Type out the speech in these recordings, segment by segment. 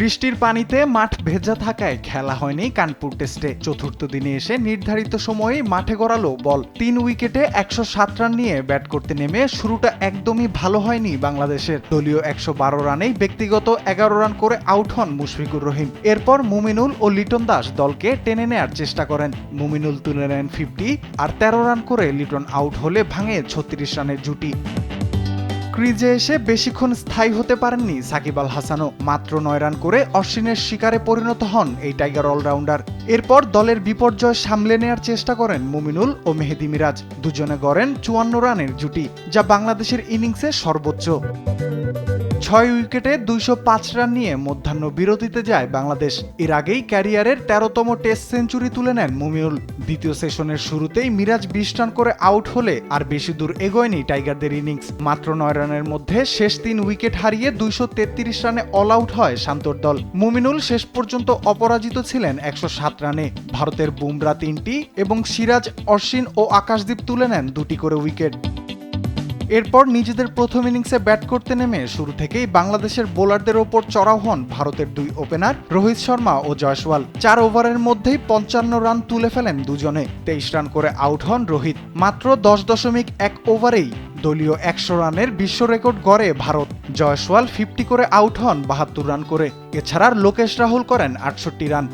বৃষ্টির পানিতে মাঠ ভেজা থাকায় খেলা হয়নি কানপুর টেস্টে। চতুর্থ দিনে এসে নির্ধারিত সময়েই মাঠে গড়ালো বল। ৩ উইকেটে ১০৭ রান নিয়ে ব্যাট করতে নেমে শুরুটা একদমই ভালো হয়নি বাংলাদেশের। দলীয় ১১২ রানেই ব্যক্তিগত ১১ রান করে আউট হন মুশফিকুর রহিম। এরপর মুমিনুল ও লিটন দাস দলকে টেনে নেয়ার চেষ্টা করেন। মুমিনুল তুলে নেন 50 আর ১৩ রান করে লিটন আউট হলে ভাঙে ৩৬ রানের জুটি। ক্রিজে এসে বেশিক্ষণ স্থায়ী হতে পারেননি সাকিব আল হাসানও। মাত্র ৯ রান করে অশ্বিনের শিকারে পরিণত হন এই টাইগার অলরাউন্ডার। এরপর দলের বিপর্যয় সামলে নেয়ার চেষ্টা করেন মুমিনুল ও মেহেদী মিরাজ। দুজনে গড়েন ৫৪ রানের জুটি, যা বাংলাদেশের ইনিংসে সর্বোচ্চ। ৬ উইকেটে ২০৫ রান নিয়ে মধ্যাহ্ন বিরতিতে যায় বাংলাদেশ। এর আগেই ক্যারিয়ারের ১৩তম টেস্ট সেঞ্চুরি তুলে নেন মুমিনুল। দ্বিতীয় সেশনের শুরুতেই মিরাজ ২০ রান করে আউট হলে আর বেশি দূর এগোয়নি টাইগারদের ইনিংস। মাত্র ৯ রানের মধ্যে শেষ ৩ উইকেট হারিয়ে ২৩৩ রানে অল আউট হয় শান্তর দল। মুমিনুল শেষ পর্যন্ত অপরাজিত ছিলেন ১০৭ রানে। ভারতের বুমরা ৩টি এবং সিরাজ, অশ্বিন ও আকাশদীপ তুলে নেন ২টি করে উইকেট। এরপর নিজেদের প্রথম ইনিংসে ব্যাট করতে নেমে শুরু থেকেই বাংলাদেশের বোলারদের ওপর চড়াও হন ভারতের ২ ওপেনার রোহিত শর্মা ও জয়সওয়াল। ৪ ওভারের মধ্যেই ৫৫ রান তুলে ফেলেন দুজনে। ২৩ রান করে আউট হন রোহিত। মাত্র ১০.১ ওভারেই দলীয় ১০০ রানের বিশ্ব রেকর্ড গড়ে ভারত। জয়সওয়াল 50 করে আউট হন ৭২ রান করে। এছাড়া লোকেশ রাহুল করেন ৬৮ রান।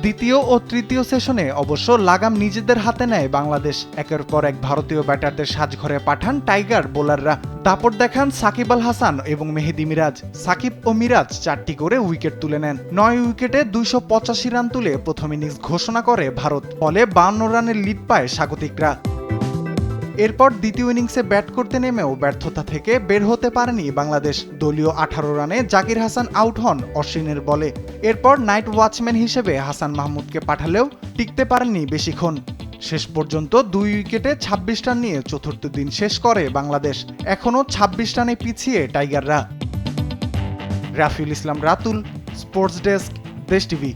দ্বিতীয় ও তৃতীয় সেশনে অবশ্য লাগাম নিজেদের হাতে নেয় বাংলাদেশ। একের পর এক ভারতীয় ব্যাটারদের সাজঘরে পাঠান টাইগার বোলাররা। দাপট দেখান সাকিব আল হাসান এবং মেহেদী মিরাজ। সাকিব ও মিরাজ ৪টি করে উইকেট তুলে নেন। ৯ উইকেটে ২৮৫ রান তুলে প্রথম ইনিংস ঘোষণা করে ভারত। ফলে ৫২ রানের লিড পায় স্বাগতিকরা। এরপর দ্বিতীয় ইনিংসে ব্যাট করতে নেমেও ব্যর্থতা থেকে বের হতে পারেনি বাংলাদেশ। দলীয় ১৮ রানে জাকির হাসান আউট হন অশ্বিনের বলে। এরপর নাইট ওয়াচম্যান হিসেবে হাসান মাহমুদকে পাঠালেও টিকতে পারেননি বেশিক্ষণ। শেষ পর্যন্ত ২ উইকেটে ২৬ রান নিয়ে চতুর্থ দিন শেষ করে বাংলাদেশ। এখনও ২৬ রানে পিছিয়ে টাইগাররা। রাফিউল ইসলাম রাতুল, স্পোর্টস ডেস্ক, দেশ টিভি।